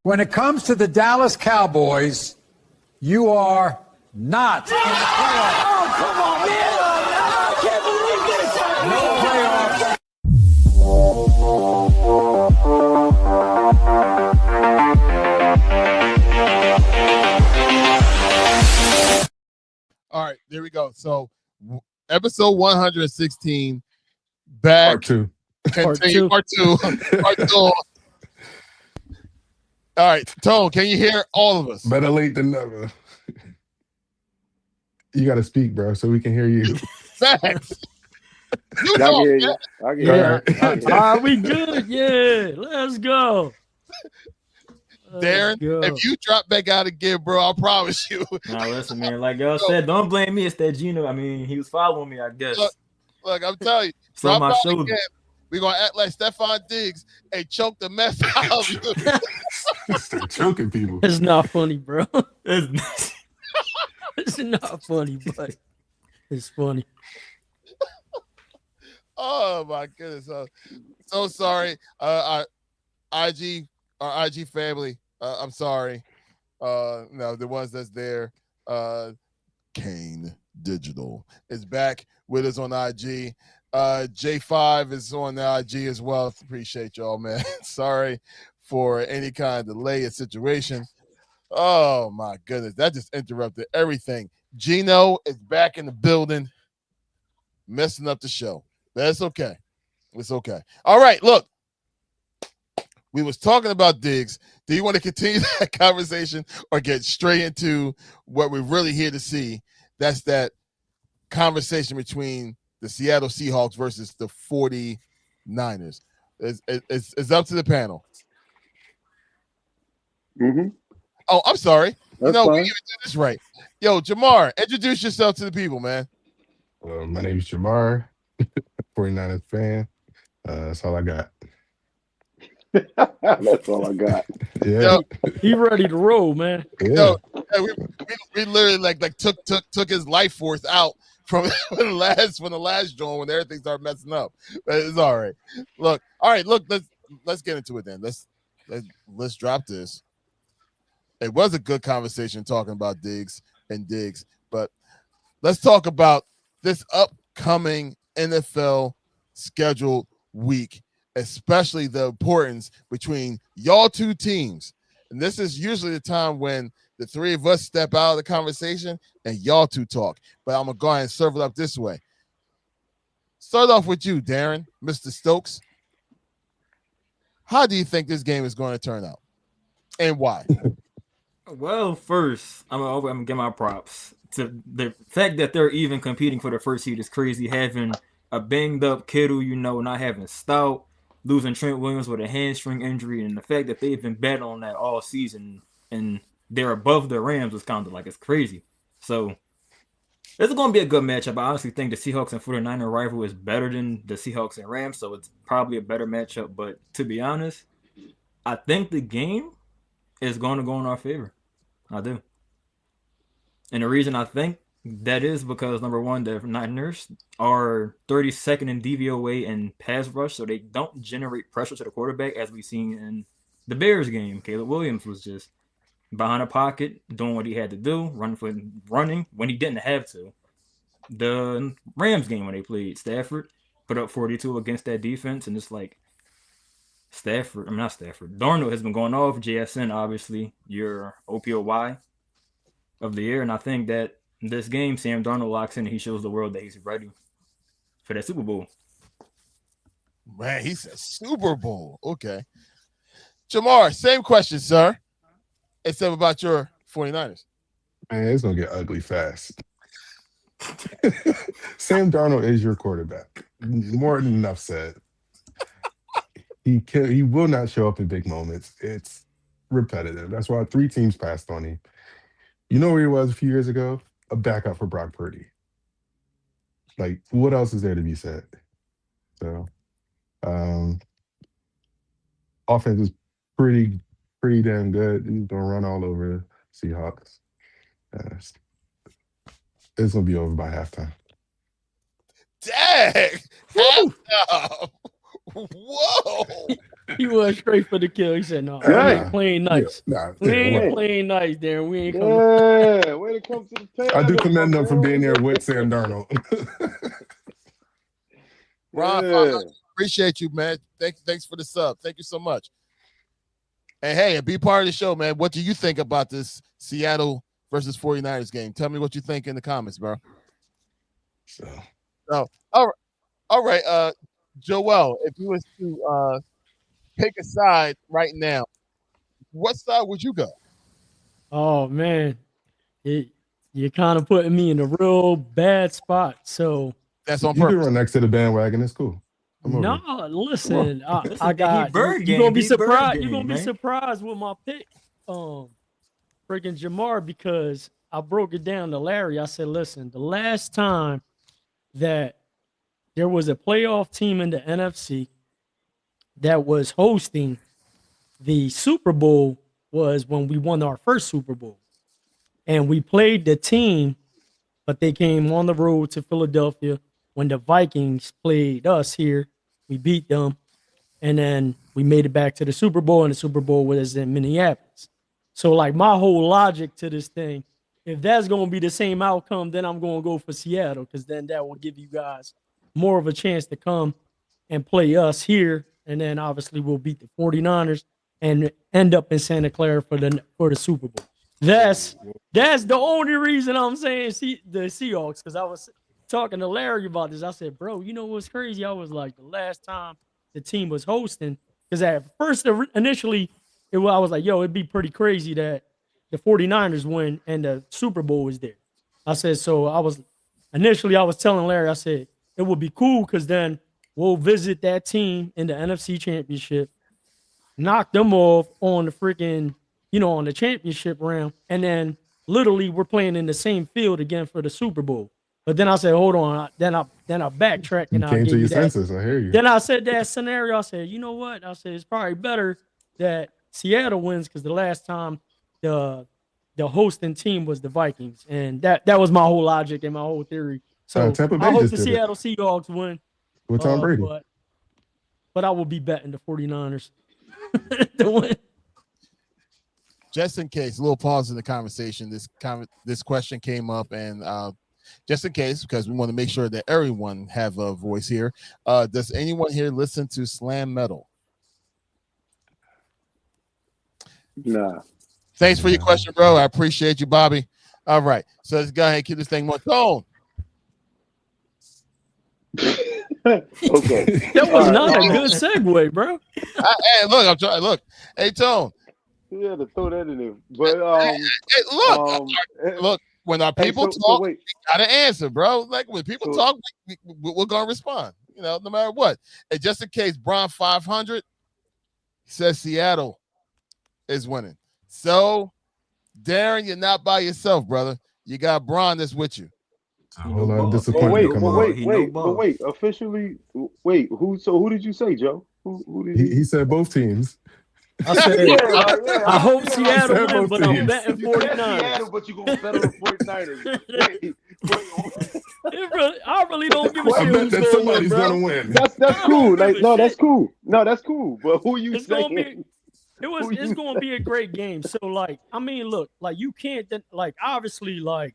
When it comes to the Dallas Cowboys, you are not in the playoffs. Oh, come on, man. I can't believe this. No playoffs. All right, there we go. So, episode 116, back. Part two. Continue, part two. Part two. All right, Tone, can you hear all of us? Better late than never. You got to speak, bro, so we can hear you. Facts. You I talk, can hear you. man. I can hear you. Are we good? Yeah, let's go. Darren, if you drop back out again, bro, I promise you. Now listen, man. Like y'all said, don't blame me. It's that Gino. I mean, he was following me, I guess. Look, I'm telling you, So drop my out shoulder. again. We're gonna act like Stephon Diggs and choke the mess out of you. Start choking people. It's not funny, bro. It's- It's not funny, but it's funny. Oh my goodness. So sorry. Our IG family. I'm sorry. No, the ones that's there. Kane Digital is back with us on IG. J5 is on the IG as well. Appreciate y'all, man. Sorry for any kind of delay in situation. Oh my goodness, that just interrupted everything. Gino is back in the building, messing up the show. That's okay. It's okay. All right, look. We was talking about Diggs. Do you want to continue that conversation or get straight into what we're really here to see? That's that conversation between the Seattle Seahawks versus the 49ers. It's up to the panel. Mm-hmm. Oh, I'm sorry. That's we fine. didn't even do this right. Yo, Jamar, introduce yourself to the people, man. My name is Jamar, 49ers fan. That's all I got. That's all I got. Yeah. He ready to roll, man. Yeah. We literally like took his life force out from the last joint when everything started messing up. But it's all right. Look, let's get into it then. Let's drop this. It was a good conversation talking about Diggs, but let's talk about this upcoming NFL scheduled week, especially the importance between y'all two teams. And this is usually the time when the three of us step out of the conversation and y'all two talk. But I'm going to go ahead and serve it up this way. Start off with you, Darren, Mr. Stokes. How do you think this game is going to turn out? And why? Well, first, I'm gonna give my props to the fact that they're even competing for the first seed is crazy. Having a banged up Kittle, not having Stout, losing Trent Williams with a hamstring injury, and the fact that they've been betting on that all season and they're above the Rams was kind of like it's crazy. So it's going to be a good matchup. I honestly think the Seahawks and 49er rival is better than the Seahawks and Rams, so it's probably a better matchup. But to be honest, I think the game is going to go in our favor. I do. And the reason I think that is because, number one, the Niners are 32nd in DVOA and pass rush, so they don't generate pressure to the quarterback, as we've seen in the Bears game. Caleb Williams was just behind a pocket, doing what he had to do, running when he didn't have to. The Rams game when they played Stafford, put up 42 against that defense, and it's like Darnold has been going off. JSN, obviously, your OPOY of the year, and I think that this game, Sam Darnold locks in and he shows the world that he's ready for that Super Bowl. Man, he said Super Bowl. Okay. Jamar, same question, sir. Except about your 49ers. Man, it's going to get ugly fast. Sam Darnold is your quarterback. More than enough said. He will not show up in big moments. It's repetitive. That's why 3 teams passed on him. You know where he was a few years ago? A backup for Brock Purdy. Like, what else is there to be said? So, offense is pretty damn good. He's gonna run all over the Seahawks. It's gonna be over by halftime. Dang! Halftime! Whoa! He was straight for the kill. He said, "No, we Right. ain't playing nice. Nah, We ain't Yeah. playing nice, Darren. We ain't coming." Yeah, way to come to the table. I do commend them for man. being there with Sam Darnold. Ron, Yeah. appreciate you, man. Thanks for the sub. Thank you so much. And hey, be part of the show, man. What do you think about this Seattle versus 49ers game? Tell me what you think in the comments, bro. So, All right, Joel, if you was to pick a side right now, what side would you go? Oh man, you're kind of putting me in a real bad spot. So That's on you can purpose. run next to the bandwagon. It's cool. I'm over no, it. listen, Listen, I got he bird you're gonna game, be he bird surprised. game, You're gonna be man. surprised with my pick, freaking Jamar, because I broke it down to Larry. I said, listen, the last time that there was a playoff team in the NFC that was hosting the Super Bowl was when we won our first Super Bowl. And we played the team, but they came on the road to Philadelphia when the Vikings played us here. We beat them. And then we made it back to the Super Bowl, and the Super Bowl was in Minneapolis. So, like, my whole logic to this thing, if that's going to be the same outcome, then I'm going to go for Seattle, because then that will give you guys more of a chance to come and play us here. And then obviously we'll beat the 49ers and end up in Santa Clara for the Super Bowl. That's the only reason I'm saying the Seahawks, because I was talking to Larry about this. I said, bro, you know what's crazy? I was like, the last time the team was hosting, because at first initially I was like, yo, it'd be pretty crazy that the 49ers win and the Super Bowl is there. I said, so I was telling Larry, I said, it would be cool because then we'll visit that team in the NFC Championship, knock them off on the freaking, on the championship round, and then literally we're playing in the same field again for the Super Bowl. But then I said, hold on. Then I backtracked and You I came gave to you your that. senses. I hear you. Then I said that scenario. I said, you know what? I said it's probably better that Seattle wins, because the last time the hosting team was the Vikings, and that was my whole logic and my whole theory. So Tampa Bay I hope just the did it Seattle Seahawks win. with Tom Brady. But I will be betting the 49ers to win. Just in case, a little pause in the conversation. This question came up, and just in case, because we want to make sure that everyone have a voice here. Does anyone here listen to slam metal? Nah. Thanks for your question, bro. I appreciate you, Bobby. All right, so let's go ahead and keep this thing more tone. Okay. That was not a good segue, bro. Hey, look, I'm trying. Look, hey, Tone. You had to throw that in there. But Hey, look. When our people talk, wait. we gotta answer, bro. Like when people talk, we're gonna respond. No matter what. And just in case, Bron 500 says Seattle is winning. So, Darren, you're not by yourself, brother. You got Bron that's with you. A whole lot of But disappointment coming out. wait. Officially, wait. Who did you say, Joe? Who did He said both teams. I said, I hope Seattle said win, both but I'm teams. betting You said 49ers. Seattle, but you gonna bet on the 49ers. I really don't give a I shit bet who's that going to win, somebody's bro. gonna win. That's cool. Like, no, that's cool. No, that's cool. But who you It's saying? gonna be. It's going to be a great game. So, like, I mean, look, like, you can't, like, obviously, like,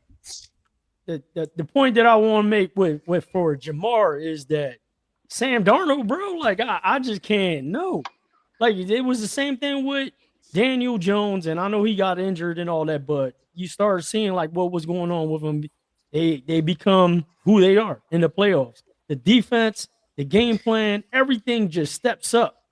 the point that I want to make with for Jamar is that Sam Darnold, bro, like, I just can't know. Like, it was the same thing with Daniel Jones, and I know he got injured and all that, but you start seeing, like, what was going on with them. They become who they are in the playoffs. The defense, the game plan, everything just steps up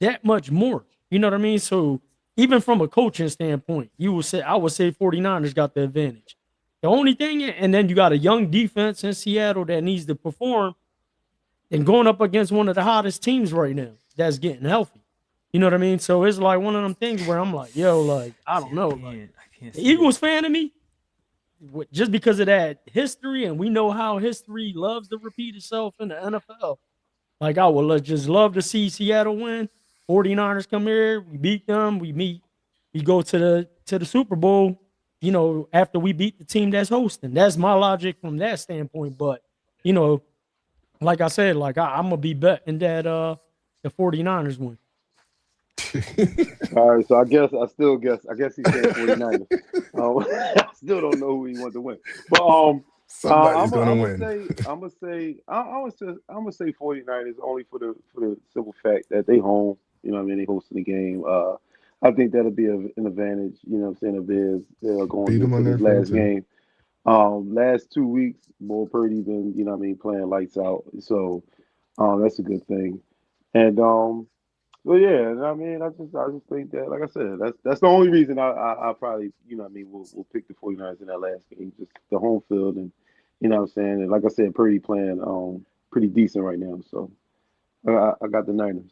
that much more. You know what I mean? So even from a coaching standpoint, I would say 49ers got the advantage. The only thing, and then you got a young defense in Seattle that needs to perform, and going up against one of the hottest teams right now that's getting healthy. You know what I mean? So it's like one of them things where I'm like, yo, like, I don't know. Like, the Eagles fan of me, just because of that history, and we know how history loves to repeat itself in the NFL. Like, I would just love to see Seattle win. 49ers come here, we beat them, we go to the Super Bowl, after we beat the team that's hosting. That's my logic from that standpoint. But, like I said, like I'm gonna be betting that the 49ers win. All right, so I guess he said 49ers. I still don't know who he wants to win, but Somebody's gonna I'm win. gonna say 49ers only for the simple fact that they home. You know what I mean? They hosting the game. I think that'll be an advantage. You know what I'm saying? If they're going Beat them on into their this field last too. game. Last 2 weeks, Bull Purdy been, you know what I mean, playing lights out. So that's a good thing. And well, yeah, and I mean, I just think that, like I said, that's the only reason I probably, you know what I mean, will pick the 49ers in that last game, just the home field, and you know what I'm saying. And like I said, Purdy playing pretty decent right now. So I got the Niners.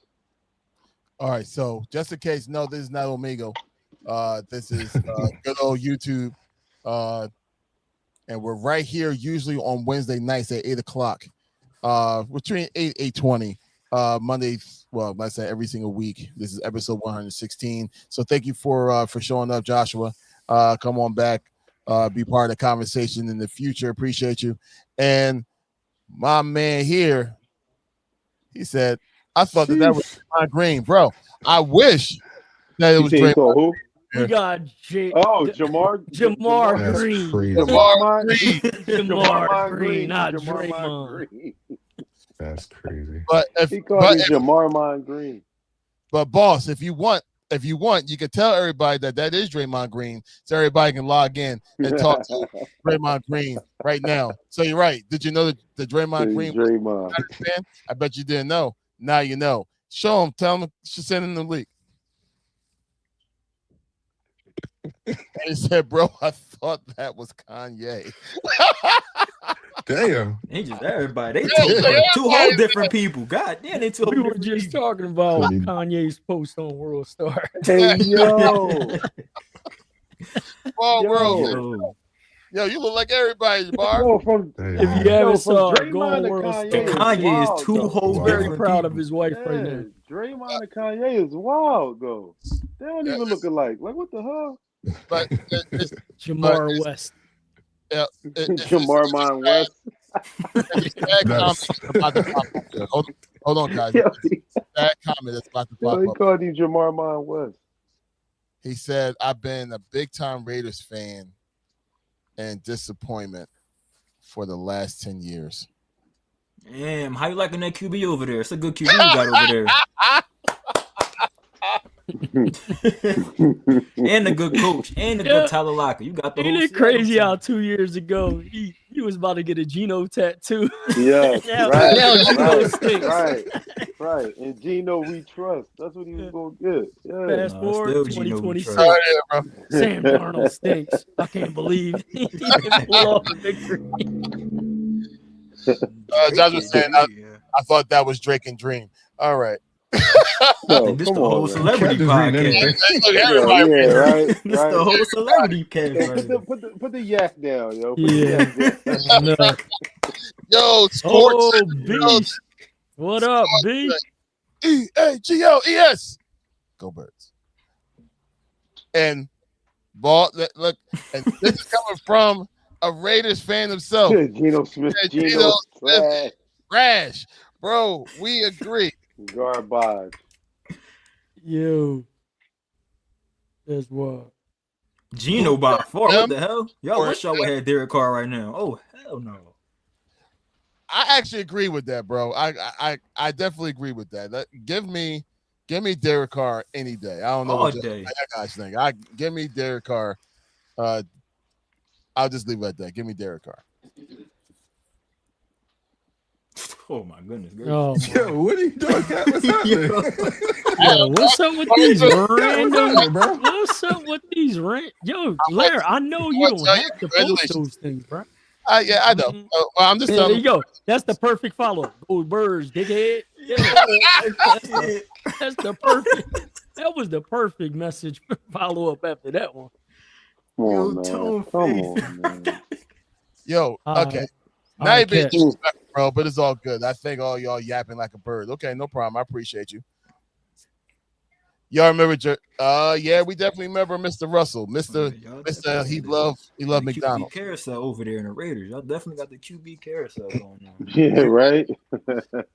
All right, so just in case, no, this is not Omegle. This is good old YouTube. And we're right here usually on Wednesday nights at 8 o'clock. Between 8:20. Mondays, well, like I said, every single week. This is episode 116. So thank you for showing up, Joshua. Come on back, be part of the conversation in the future. Appreciate you. And my man here, he said, I thought that was Draymond Green, bro. I wish that it was You thought Draymond. who? We got Jamar Jamar That's Green. crazy. Jamar Green, not Draymond. Green. That's crazy. But He called him Jamarmon Green. But boss, if you want, you can tell everybody that is Draymond Green, so everybody can log in and talk to Draymond Green right now. So you're right. Did you know that the Draymond Green was Draymond. a fan? I bet you didn't know. Now you know. Show him. Tell him. Should send him the leak. And he said, "Bro, I thought that was Kanye." Damn. They just everybody. They two whole different people. God damn, they two whole We were different just people. talking about Funny. Kanye's post on World Star. Hey yo, Small Yo. world. Yo, you look like everybody, Bar. yo, from Damn. If you yo, haven't from saw it, Draymond go on to World Kanye, Star. And Kanye is wild, two though. whole Wow. Very different proud people. of his wife right Yeah, now. Draymond and Kanye is wild though. They don't even look alike. Like what the hell? But it's Jamar West. Jamarmon West. it's a bad comment about to pop up there. Hold on, guys. Yo, Bad comment that's about to pop he up. called him Jamarmon West. He said, I've been a big-time Raiders fan and disappointment for the last 10 years. Damn, how you liking that QB over there? It's a good QB you got over there. And a good coach. And a good Tyler Locker. You got the whole Ain't it Seattle crazy team. how 2 years ago he was about to get a Geno tattoo? Yeah, Now- right, now Geno right, stinks. right. And Gino we trust. That's what he was gonna get. Yeah. Fast Nah, forward still Geno we 2026. trust. Oh, yeah, bro. Sam Darnold stinks. I can't believe he didn't pull off the victory. Josh was saying, I thought that was Drake and Dream. All right. No, This come the whole on, man. celebrity Can't just read anything. podcast. Look, Yeah, everybody. yeah, right, This the right. whole celebrity cast Yo, right here. put the yak down, yo. Put Yeah. the yak down. No. Yo, sports. Oh, Beast. What up, B? EAGLES. Go Birds. And ball. Look, and this is coming from a Raiders fan himself. Geno Smith. Yeah, Geno Geno Smith. Rash, bro. We agree. Garbage. Yo. That's wild. Geno by far. Them What the hell? Y'all or wish y'all would have Derek Carr right now. Oh, hell no. I actually agree with that, bro. I definitely agree with that. Give me Derek Carr any day. I don't know All what day. that guys think. Give me Derek Carr. I'll just leave it at that. Give me Derek Carr. Oh, my goodness. Oh, Yo, what are you doing, Cat? What's happening? yo, what's up with these What's random? happening, bro? What's up with these Yo, Larry, I know you don't have to post those things, bro. Yeah, I know. Well, I'm just There telling you go. That's the perfect follow-up. Go Birds, dickhead. Yeah, that's the perfect. That was the perfect message follow-up after that one. Come Yo, on, man. Tone Come face. on, man. Yo, okay. All Now right, you're being Cat. disrespectful, bro, but it's all good. I think all y'all yapping like a bird. Okay, no problem. I appreciate you. Y'all remember? Yeah, we definitely remember Mr. Russell, Mr. He loved McDonald's. QB carousel over there in the Raiders. Y'all definitely got the QB carousel going on. Yeah, right.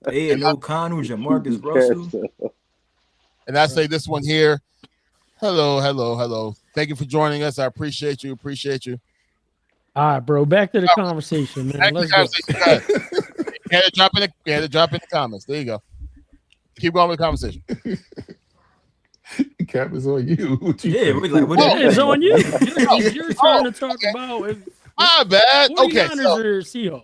Aiden O'Connell, Jamarcus Russell. And I say this one here. Hello, hello, hello. Thank you for joining us. I appreciate you. Appreciate you. All right, bro. Back to the conversation, man. Let's go. You had to drop in the comments. There you go. Keep going with the conversation. Cap is on you. What you Yeah, think? It's on you. It's your turn to talk about if My bad. Okay. 49ers or Seahawks.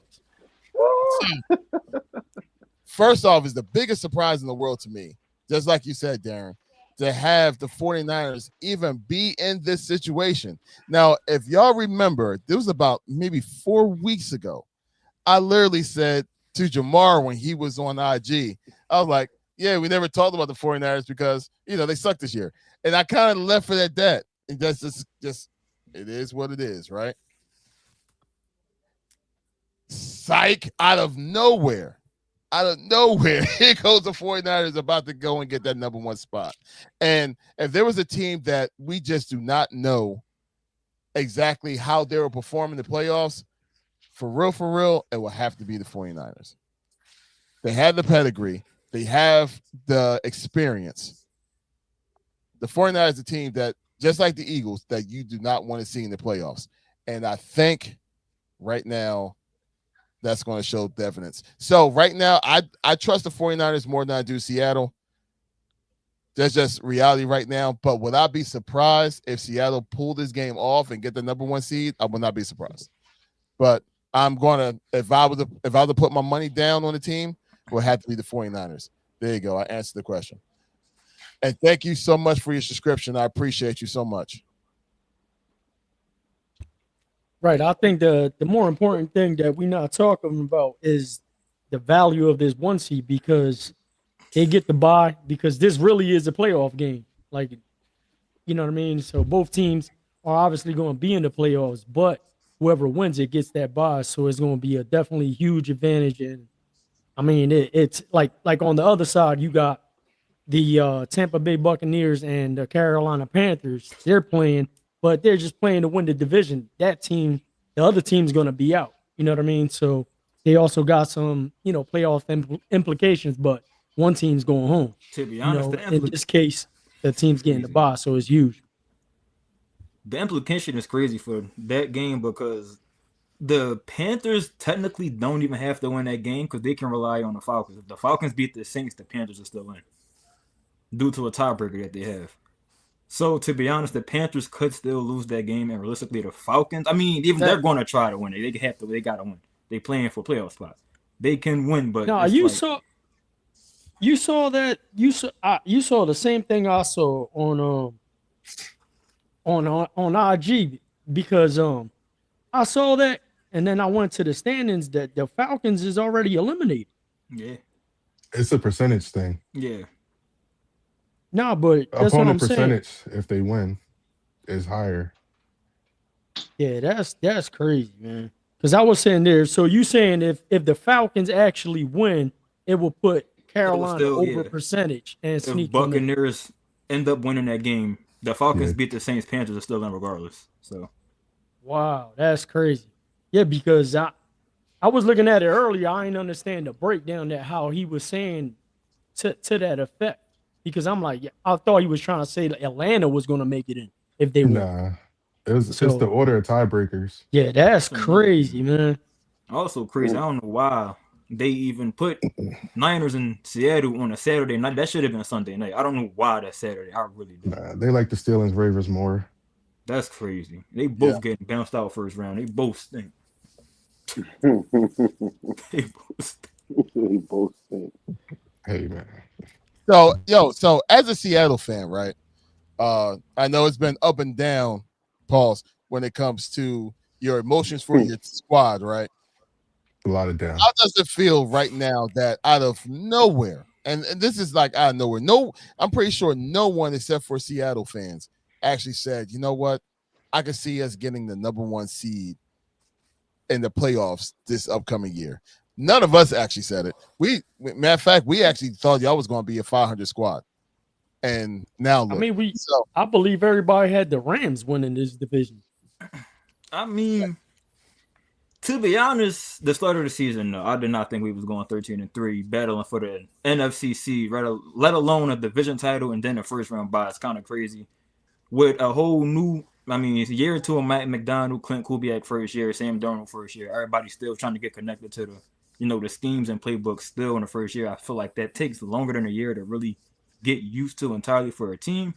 First off, is the biggest surprise in the world to me, just like you said, Darren, to have the 49ers even be in this situation. Now, if y'all remember, this was about maybe 4 weeks ago. I literally said to Jamar when he was on IG, I was like, yeah, we never talked about the 49ers because, they suck this year. And I kind of left it at that. And that's just it is what it is, right? Psych, out of nowhere, here goes the 49ers about to go and get that number one spot. And if there was a team that we just do not know exactly how they will perform in the playoffs, for real, it will have to be the 49ers. They have the pedigree. They have the experience. The 49ers is a team that, just like the Eagles, that you do not want to see in the playoffs. And I think right now that's going to show evidence. So right now, I trust the 49ers more than I do Seattle. That's just reality right now. But would I be surprised if Seattle pulled this game off and get the number one seed? I would not be surprised. But I'm going to, if I was to put my money down on the team, it would have to be the 49ers. There you go. I answered the question. And thank you so much for your subscription. I appreciate you so much. Right. I think the more important thing that we're not talking about is the value of this one seed because they get the bye because this really is a playoff game. Like, you know what I mean? So both teams are obviously going to be in the playoffs, but whoever wins it gets that bye. So it's going to be a definitely huge advantage. And I mean, it's like on the other side, you got the Tampa Bay Buccaneers and the Carolina Panthers. They're playing, but they're just playing to win the division. That team, the other team's going to be out. You know what I mean? So they also got some, playoff implications, but one team's going home. To be honest, in this case, the team's getting the bye, so it's huge. The implication is crazy for that game because the Panthers technically don't even have to win that game because they can rely on the Falcons. If the Falcons beat the Saints, the Panthers are still in due to a tiebreaker that they have. So, to be honest, the Panthers could still lose that game, and realistically, the Falcons, I mean, even they're going to try to win it. They got to win. They playing for playoff spots. They can win, but no, you saw the same thing I saw on IG because I saw that, and then I went to the standings that the Falcons is already eliminated. Yeah, it's a percentage thing. Yeah. No, but that's what I'm percentage, saying. if they win, is higher. Yeah, that's crazy, man. Because I was saying there, so you saying if the Falcons actually win, it will put Carolina over percentage and sneak. If Buccaneers end up winning that game, the Falcons beat the Saints, Panthers are still in regardless. So, wow, that's crazy. Yeah, because I was looking at it earlier. I didn't understand the breakdown that how he was saying to that effect. Because I'm like, I thought he was trying to say that Atlanta was going to make it in if they win. Nah, it's the order of tiebreakers. Yeah, that's crazy, man. Also crazy. I don't know why they even put Niners in Seattle on a Saturday night. That should have been a Sunday night. I don't know why that's Saturday. I really don't. Nah, they like the Steelers Ravens more. That's crazy. They both getting bounced out first round. They both stink. They both stink. Hey, man. So as a Seattle fan, right? I know it's been up and down, pause, when it comes to your emotions for your squad, right? A lot of down. How does it feel right now that out of nowhere, and this is like out of nowhere, I'm pretty sure no one except for Seattle fans actually said, you know what? I can see us getting the number one seed in the playoffs this upcoming year. None of us actually said it. Matter of fact, we actually thought y'all was going to be a 500 squad. And now look. I mean, I believe everybody had the Rams winning this division. I mean, To be honest, the start of the season, no, I did not think we was going 13-3, battling for the NFCC, let alone a division title and then a first round bye. It's kind of crazy. With a whole new, it's a year or two of Matt McDonald, Clint Kubiak first year, Sam Darnold first year. Everybody's still trying to get connected to the schemes and playbooks still in the first year. I feel like that takes longer than a year to really get used to entirely for a team.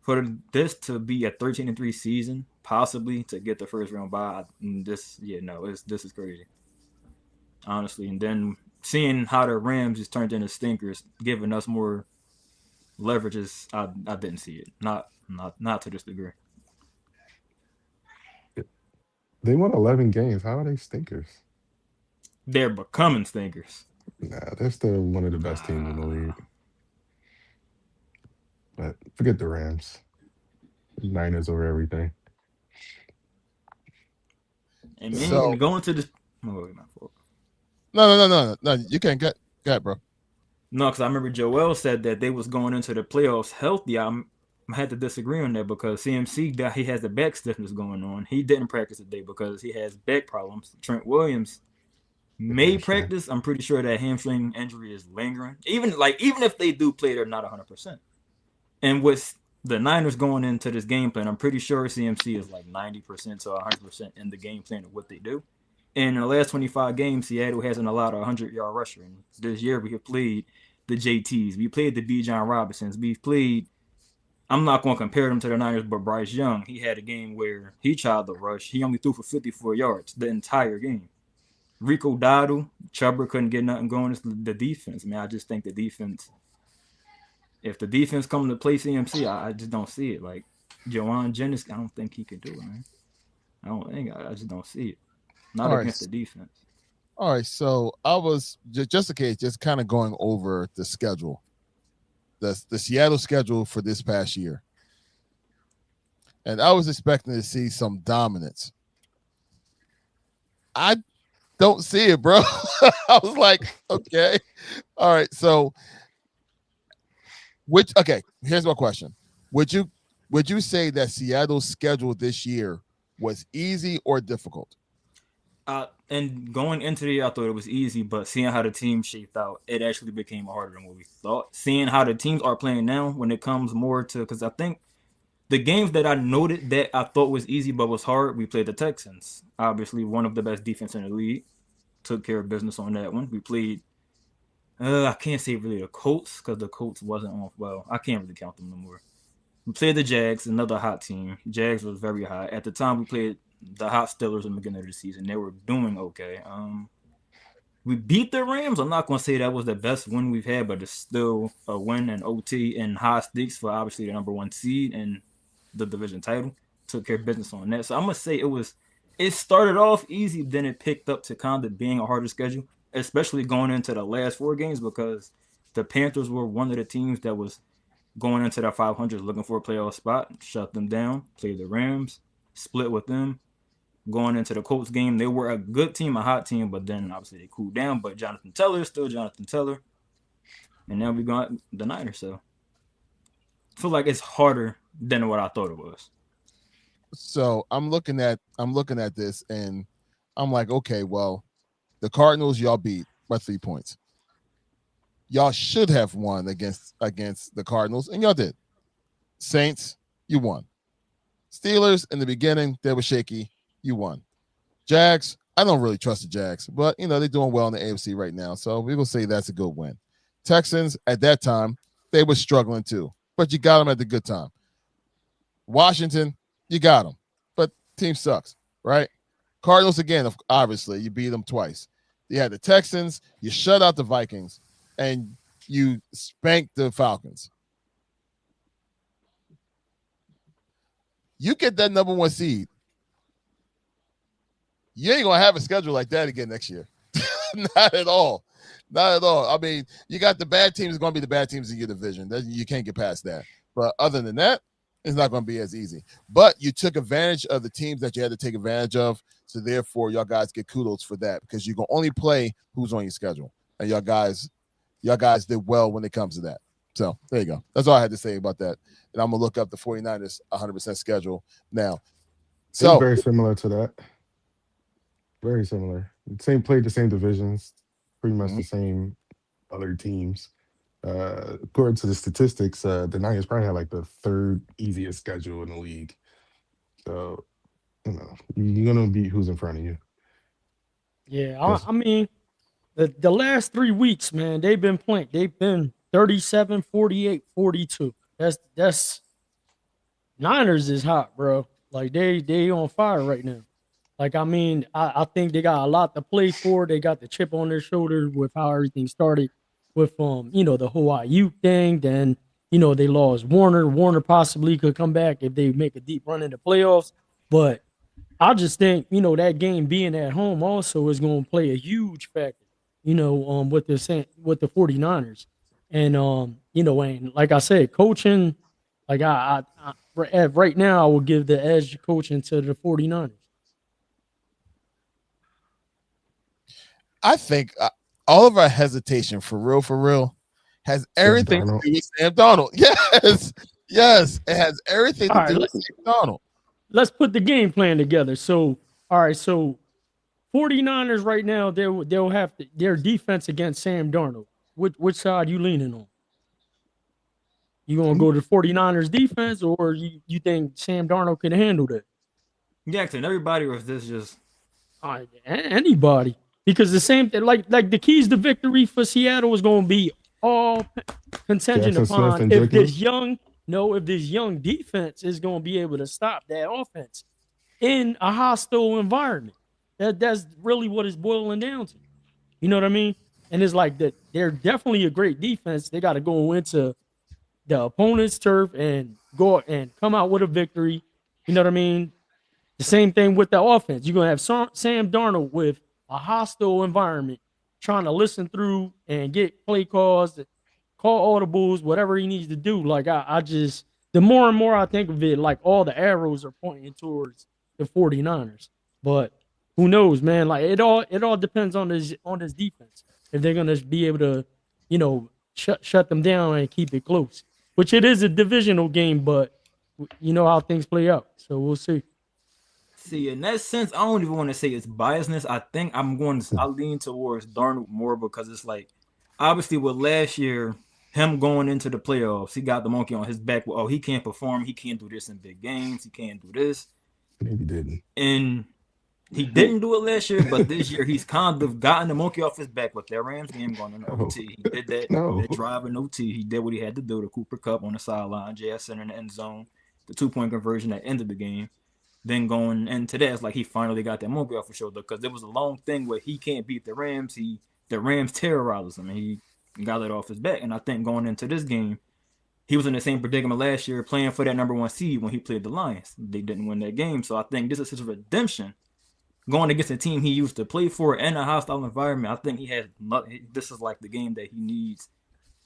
For this to be a 13-3 season, possibly to get the first round bye, this is crazy, honestly. And then seeing how the Rams just turned into stinkers, giving us more leverages, I didn't see it. Not to this degree. They won 11 games. How are they stinkers? They're becoming stinkers. Nah, they're still one of the best teams in the league. But forget the Rams. Niners over everything. And man, going to this. Oh, wait, my fault. No. You can't get bro. No, because I remember Joel said that they was going into the playoffs healthy. I had to disagree on that because CMC, he has the back stiffness going on. He didn't practice today because he has back problems. Trent Williams may practice. I'm pretty sure that hamstring injury is lingering. Even if they do play, they're not 100%. And with the Niners going into this game plan, I'm pretty sure CMC is like 90% to 100% in the game plan of what they do. And in the last 25 games, Seattle hasn't allowed a 100-yard rusher. And this year, we have played the JTs. We played the B. John Robinsons. We've played, I'm not going to compare them to the Niners, but Bryce Young, he had a game where he tried to rush. He only threw for 54 yards the entire game. Rico Dowdle, Chubb couldn't get nothing going. It's the defense. I just think the defense, if the defense come to play CMC, I just don't see it. Like, Jawan Jennings, I don't think he could do it, man. I just don't see it. Not against the defense. All right, so I was just in case, just kind of going over the schedule, the Seattle schedule for this past year, and I was expecting to see some dominance. I don't see it, bro. I was like, okay, all right. So, here's my question: Would you say that Seattle's schedule this year was easy or difficult? And going into the year, I thought it was easy, but seeing how the team shaped out, it actually became harder than what we thought. Seeing how the teams are playing now, when it comes more to, because I think the games that I noted that I thought was easy but was hard, we played the Texans. Obviously, one of the best defense in the league. Took care of business on that one. We played, I can't say really the Colts, because the Colts wasn't on, well, I can't really count them no more. We played the Jags, another hot team. Jags was very hot. At the time, we played the hot Steelers in the beginning of the season. They were doing okay. We beat the Rams. I'm not going to say that was the best win we've had, but it's still a win in OT and high stakes for obviously the number 1 seed and the division title. Took care of business on that. So I'm going to say it started off easy, then it picked up to kind of being a harder schedule, especially going into the last 4 games because the Panthers were one of the teams that was going into the 500 looking for a playoff spot. Shut them down. Played the Rams. Split with them. Going into the Colts game, they were a good team, a hot team, but then obviously they cooled down. But Jonathan Taylor is still Jonathan Taylor. And now we got the Niners. So I feel like it's harder than what I thought it was. So I'm looking at this and I'm like, okay, well, the Cardinals y'all beat by 3 points. Y'all should have won against the Cardinals, and y'all did. Saints, you won. Steelers in the beginning, they were shaky. You won. Jags, I don't really trust the Jags, but they're doing well in the AFC right now, so we will say that's a good win. Texans at that time, they were struggling too, but you got them at the good time. Washington, you got them, but team sucks, right? Cardinals again, obviously, you beat them twice. You had the Texans, you shut out the Vikings, and you spanked the Falcons. You get that number 1 seed, you ain't gonna have a schedule like that again next year. Not at all. I mean, you got the bad teams going to be the bad teams in your division. You can't get past that. But other than that, it's not going to be as easy. But you took advantage of the teams that you had to take advantage of. So therefore, y'all guys get kudos for that because you can only play who's on your schedule. And y'all guys did well when it comes to that. So there you go. That's all I had to say about that. And I'm gonna look up the 49ers 100% schedule now. So it's very similar to that. Very similar. Played the same divisions, pretty much Mhm. the same other teams. According to the statistics, the Niners probably had like the third easiest schedule in the league. So, you're gonna beat who's in front of you. Yeah, Yes. I mean, the last 3 weeks, man, they've been playing. They've been 37, 48, 42. That's Niners is hot, bro. Like they on fire right now. Like I mean, I think they got a lot to play for. They got the chip on their shoulder with how everything started with the whole IU thing. Then they lost Warner. Warner possibly could come back if they make a deep run in the playoffs. But I just think that game being at home also is going to play a huge factor. With the 49ers. And and like I said, coaching, like right now I will give the edge coaching to the 49ers. I think all of our hesitation, for real, has everything to Darnold. do with Sam Donald. Yes, it has everything All to right, do with Sam Donald. let's put the game plan together. So, all right, so 49ers right now, they'll have their defense against Sam Darnold. Which side you leaning on? You gonna go to 49ers defense, or you think Sam Darnold can handle that? Jackson, everybody, or is this just Anybody, because the same thing, like the keys to victory for Seattle is going to be all contingent Jackson Smith upon and if this Jacobs? young defense is going to be able to stop that offense in a hostile environment. That's really what it's boiling down to. You know what I mean? And it's like that they're definitely a great defense. They got to go into the opponent's turf and go and come out with a victory. You know what I mean? The same thing with the offense. You're going to have Sam Darnold with a hostile environment trying to listen through and get play calls, call audibles, whatever he needs to do. Like, I just, the more and more I think of it, like all the arrows are pointing towards the 49ers. But who knows, man? Like, it all depends on this defense. If they're going to be able to, shut them down and keep it close, which it is a divisional game, but you know how things play out. So we'll see. See, in that sense, I don't even want to say it's biasness. I think I lean towards Darnold more because it's like, obviously with last year, him going into the playoffs, he got the monkey on his back. Oh, he can't perform. He can't do this in big games. He can't do this. Maybe didn't. And he didn't do it last year, but this year he's kind of gotten the monkey off his back with that Rams game going in OT. He did that, No. that drive in OT. He did what he had to do. The Cooper Cup on the sideline, JSN in the end zone, the 2-point conversion at the end of the game. Then going into that, it's like he finally got that monkey off his shoulder because there was a long thing where he can't beat the Rams. The Rams terrorized him, and he got it off his back. And I think going into this game, he was in the same predicament last year playing for that number 1 seed when he played the Lions. They didn't win that game. So I think this is his redemption. Going against a team he used to play for in a hostile environment, I think this is like the game that he needs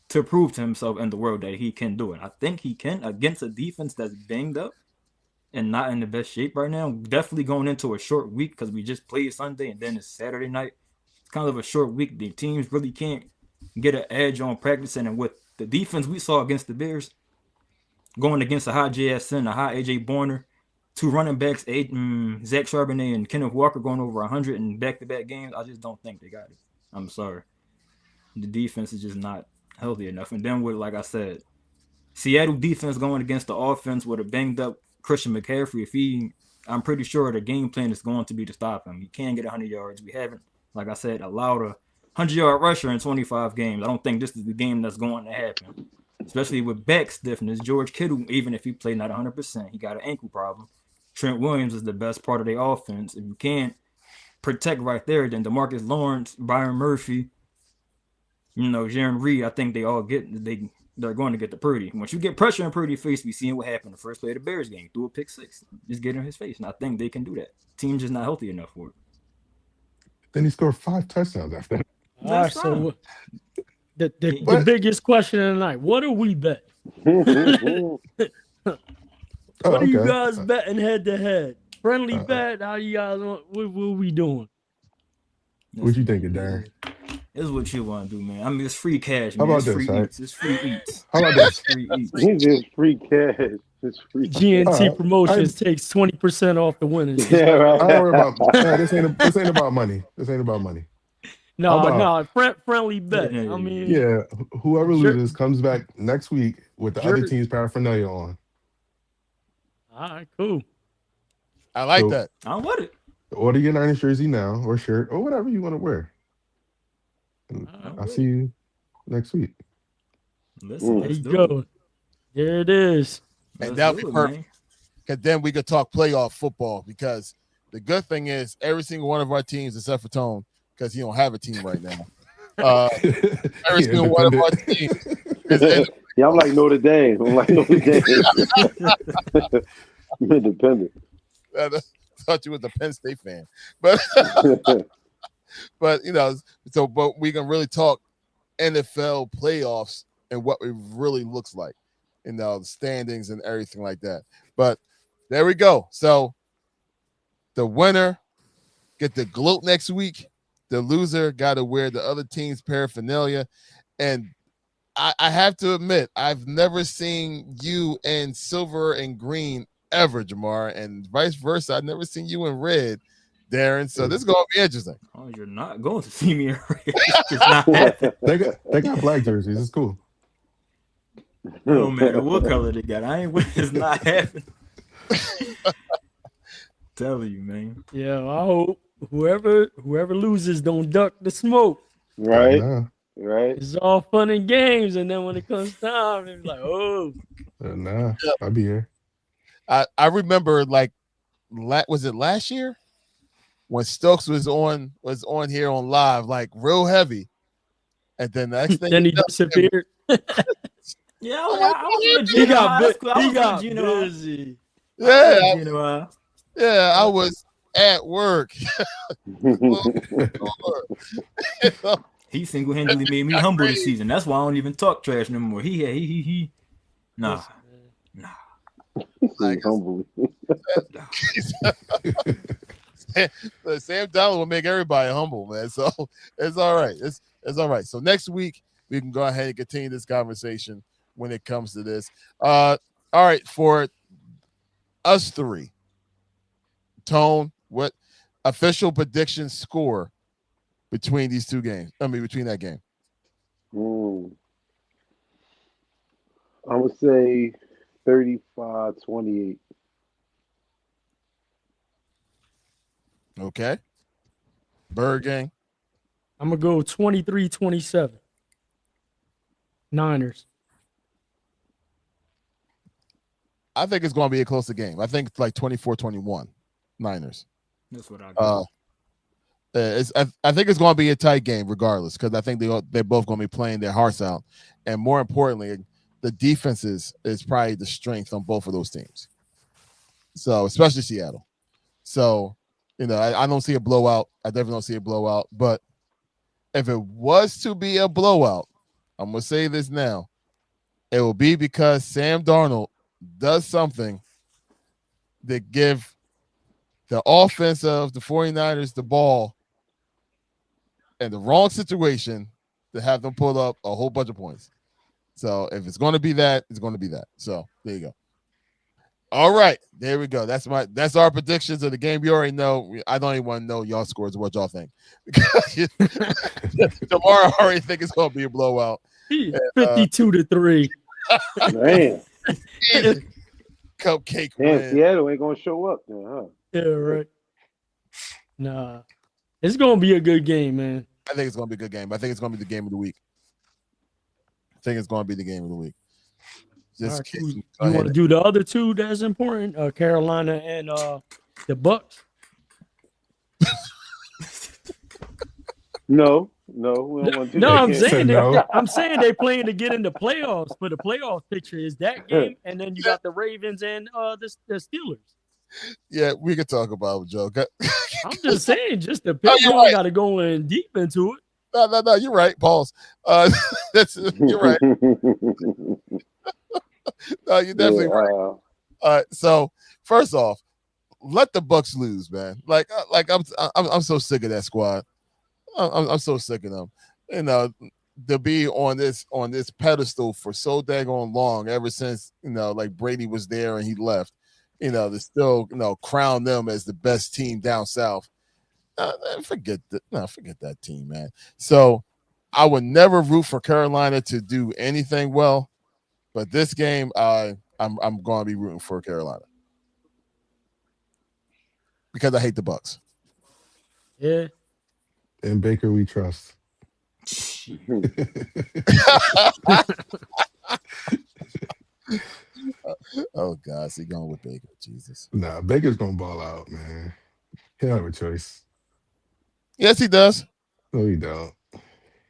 to prove to himself in the world that he can do it. I think he can against a defense that's banged up and not in the best shape right now. Definitely going into a short week because we just played Sunday and then it's Saturday night. It's kind of a short week. The teams really can't get an edge on practicing. And with the defense we saw against the Bears, going against a high JSN, a high AJ Bourne, 2 running backs, Zach Charbonnet and Kenneth Walker going over 100 in back-to-back games, I just don't think they got it. I'm sorry. The defense is just not healthy enough. And then with, like I said, Seattle defense going against the offense with a banged-up Christian McCaffrey, I'm pretty sure the game plan is going to be to stop him. He can get 100 yards. We haven't, like I said, allowed a 100-yard rusher in 25 games. I don't think this is the game that's going to happen, especially with back stiffness. George Kittle, even if he played not 100%, he got an ankle problem. Trent Williams is the best part of their offense. If you can't protect right there, then DeMarcus Lawrence, Byron Murphy, Jaron Reed, I think they're going to get the Purdy. Once you get pressure in Purdy's face, we seen what happened the first play of the Bears game. Threw a pick 6. Just get in his face. And I think they can do that. Team's just not healthy enough for it. Then he scored 5 touchdowns after that. All right, so the biggest question of the night: what do we bet? What are you guys betting head to head? Friendly bet? How you guys? What we doing? What you thinking, Darren? This is what you want to do, man. I mean, it's free cash, How man. about It's this, free right? eats. It's free eats. How about this? Free eats. He just free cash. It's free. GNT Promotions takes 20% off the winners. Yeah, right. I don't worry about this ain't about money. This ain't about money. No, friendly bet. Yeah, I mean, Yeah, whoever Sure. loses comes back next week with the Sure. other team's paraphernalia on. all right, cool. I like So- that. I'm with it. Order your Niners jersey now, or shirt, or whatever you want to wear. And I'll see you next week. Listen, There let's you do go. it. There it is. And Let's that'll do be it, perfect. man. Because then we could talk playoff football. Because the good thing is every single one of our teams, except for Tone, because he don't have a team right now. Every Yeah, single one of our independent. teams is Yeah, I'm like Notre Dame. I'm independent. I thought you was a Penn State fan, but you know, but we can really talk NFL playoffs and what it really looks like, you know, the standings and everything like that. But there we go. So the winner get the gloat next week. The loser got to wear the other team's paraphernalia, and I have to admit, I've never seen you in silver and green ever, Jamar, and vice versa. I've never seen you in red, Darren. So this is gonna be interesting. Oh, you're not going to see me in red. It's not happening. They got black jerseys. It's cool. No matter what color they got, I ain't with. It's not happening. Telling you, man. Yeah, I hope whoever loses don't duck the smoke. Right, Nah, right. It's all fun and games, and then when it comes time, it's like, oh, nah. I'll be here. I remember like was it last year when Stokes was on here on live like real heavy, and then the next thing then you he know, disappeared. Yeah, I was in He junior got high school. I he was got in junior high. busy. yeah, I was at work. He single-handedly made me humble this season. That's why I don't even talk trash no more. He. Nah. Like, Humbly. Sam Donald will make everybody humble, man. So it's all right. It's all right. So next week we can go ahead and continue this conversation when it comes to this. All right, for us three, Tone, what official prediction score between these two games? I mean, between that game. I would say 35-28. Okay. Bird gang. I'm gonna go 23-27. Niners. I think it's going to be a closer game. I think it's like 24-21 Niners. That's what I got. I think it's going to be a tight game regardless, because I think they're both going to be playing their hearts out. And more importantly, the defenses is probably the strength on both of those teams. So, especially Seattle. So, you know, I don't see a blowout. I definitely don't see a blowout. But if it was to be a blowout, I'm going to say this now. It will be because Sam Darnold does something that give the offense of the 49ers the ball in the wrong situation to have them pull up a whole bunch of points. So if it's going to be that, it's going to be that. So there you go. All right, there we go. That's our predictions of the game. You already know. I don't even want to know y'all scores or what y'all think. Tomorrow, I already think it's going to be a blowout. 52-3. Man, Cupcake damn, win. Seattle ain't gonna show up then, huh? Yeah, right. Nah, it's gonna be a good game, man. I think it's going to be a good game. I think it's going to be the game of the week. I think it's going to be the game of the week. Just All right, kidding. you want to do the other two that's important? Carolina and the Bucks. No, we don't want to do No, that. I'm yet. saying no. I'm saying they playing to get into playoffs. But the playoff picture is that game, and then you got the Ravens and the Steelers. Yeah, we could talk about it, Joe. I'm just saying, just the pick. you're You right. got to go in deep into it. No, you're right. Pause. You're right. No, you're definitely right. So first off, let the Bucks lose, man. Like I'm so sick of that squad. I'm so sick of them. You know, to be on this pedestal for so daggone long, ever since like Brady was there and he left, to still crown them as the best team down south. Forget that team, man. So I would never root for Carolina to do anything well, but this game, I'm going to be rooting for Carolina because I hate the Bucks. Yeah. And Baker, we trust. Oh God, is he going with Baker? Jesus. Nah, Baker's gonna ball out, man. He don't have a choice. Yes, he does. No, he don't.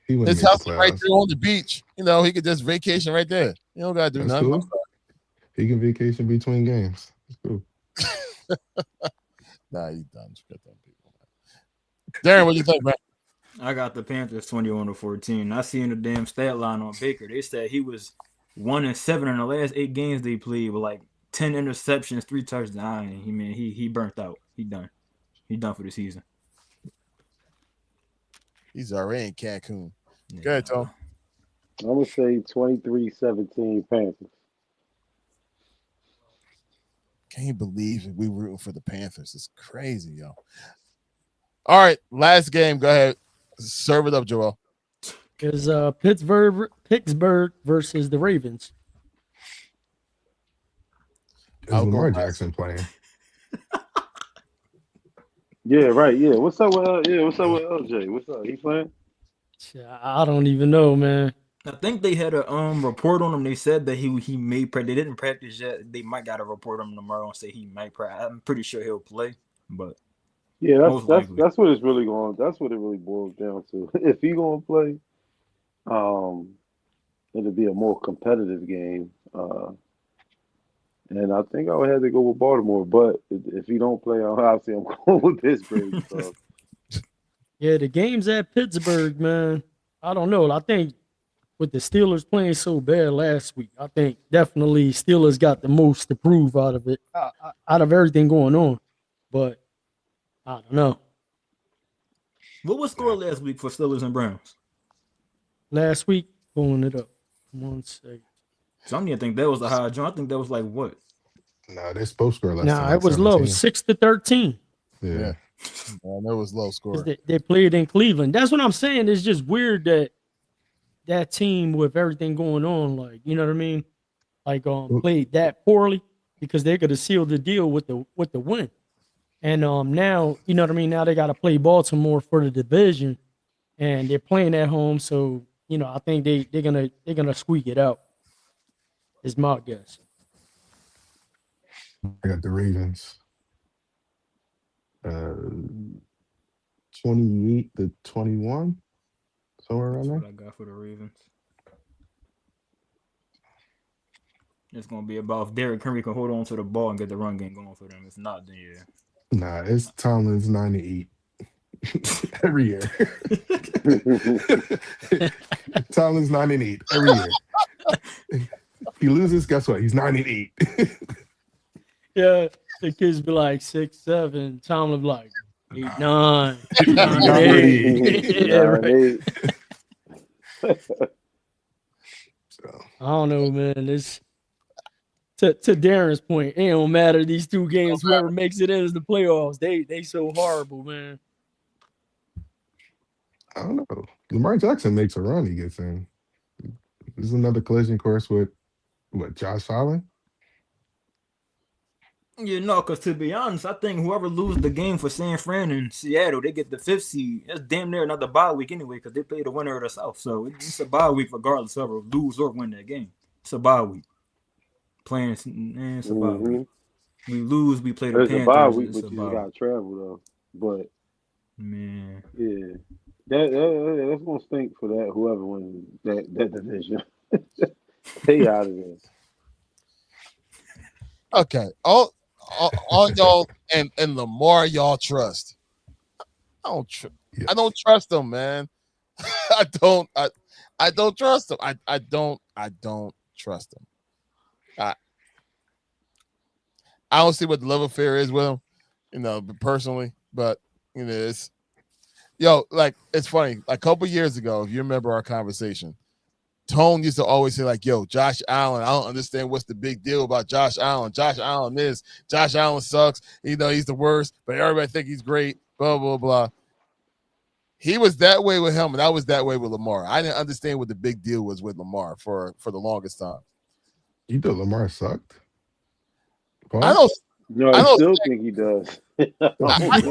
He wouldn't His make house the is right playoffs. there on the beach. He could just vacation right there. You don't gotta do That's nothing. cool. He can vacation between games. That's cool. Nah, he's done. Forget them people, man. Darren, what do you think, man? I got the Panthers 21-14. I seen the damn stat line on Baker. They said he was 1-7 in the last 8 games they played with like 10 interceptions, 3 touchdowns. He burnt out. He done. He done for the season. He's already in Cancun. Yeah. Go ahead, Tom. I'm gonna say 23-17 Panthers. Can't you believe we were rooting for the Panthers? It's crazy, yo. All right, last game. Go ahead. Serve it up, Joel. Because Pittsburgh versus the Ravens. Is I'll go Lamar last. Jackson playing? Yeah, right. Yeah. What's up with LJ? What's up? He playing? I don't even know, man. I think they had a report on him. They said that he may practice. They didn't practice yet. They might got a report on him tomorrow and say he might practice. I'm pretty sure he'll play, but Yeah, most likely. that's what it's really going. That's what it really boils down to. If he gonna play, it'll be a more competitive game. And I think I would have to go with Baltimore. But if he don't play, obviously I'm going with Pittsburgh. So. Yeah, the game's at Pittsburgh, man. I don't know. I think with the Steelers playing so bad last week, I think definitely Steelers got the most to prove out of it, out of everything going on. But I don't know. What was score last week for Steelers and Browns? Last week, pulling it up. 1 second. So I didn't think that was a high jump. I think that was like what? Nah, they're supposed to score less. Nah, than it was low, 17. 6-13. Yeah. I know it was low score. They played in Cleveland. That's what I'm saying. It's just weird that that team with everything going on, like, you know what I mean? Like played that poorly because they could have sealed the deal with the win. And now, you know what I mean? Now they got to play Baltimore for the division, and they're playing at home. So, I think they're gonna squeak it out. Is my guess. I got the Ravens. 28-21, somewhere around That's there. what I got for the Ravens. It's gonna be about if Derrick Henry can hold on to the ball and get the run game going for them. If not, then yeah. Nah, it's Tomlin's 9-8 every year. Tomlin's 9-8 every year. He loses, guess what? He's 9-8. Yeah, the kids be like 6, 7. Tom will be like 8, 9. 9-8. Yeah, right. 9-8. So, I don't know, man. It's to Darren's point. It don't matter these 2 games. Whoever makes it in is the playoffs. They so horrible, man. I don't know. Lamar Jackson makes a run, he gets in. This is another collision course with Josh Allen? Yeah, no, because to be honest, I think whoever loses the game for San Fran and Seattle, they get the 5th seed. That's damn near another bye week anyway, because they play the winner of the South. So it's a bye week regardless of whoever lose or win that game. It's a bye week. It's a bye week. We lose, we play the It's Panthers. a bye week, It's but a you bye just got to travel though. But man, yeah, that's gonna stink for that whoever wins that division. Stay out of there. Okay. All y'all and Lamar y'all trust. I don't trust them, man. I don't trust them. I don't trust them. I don't see what the love affair is with him, personally, but it's Yo, like it's funny. Like a couple years ago, if you remember our conversation, Tone used to always say, like, yo, Josh Allen, I don't understand what's the big deal about Josh Allen. Josh Allen is, Josh Allen sucks. You know, he's the worst, but everybody think he's great, blah, blah, blah. He was that way with him, and I was that way with Lamar. I didn't understand what the big deal was with Lamar for the longest time. You thought Lamar sucked? I Pause? don't No, I I don't still think he does. That's wild. I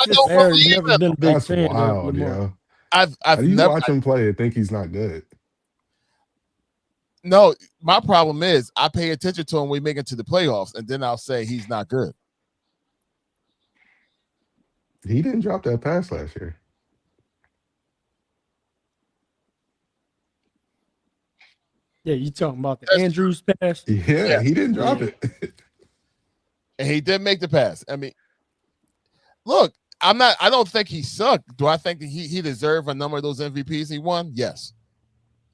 don't Larry's believe never him. been a big That's fan of wild, Lamar. yo. I've How do you never watch him play and think he's not good? no, my problem is I pay attention to him when we make it to the playoffs, and then I'll say he's not good. He didn't drop that pass last year. Yeah, you talking about the That's Andrews pass? Yeah, Yeah. he didn't drop it. And he did make the pass. I mean, look, I don't think he sucked. Do I think that he deserved a number of those MVPs he won? Yes.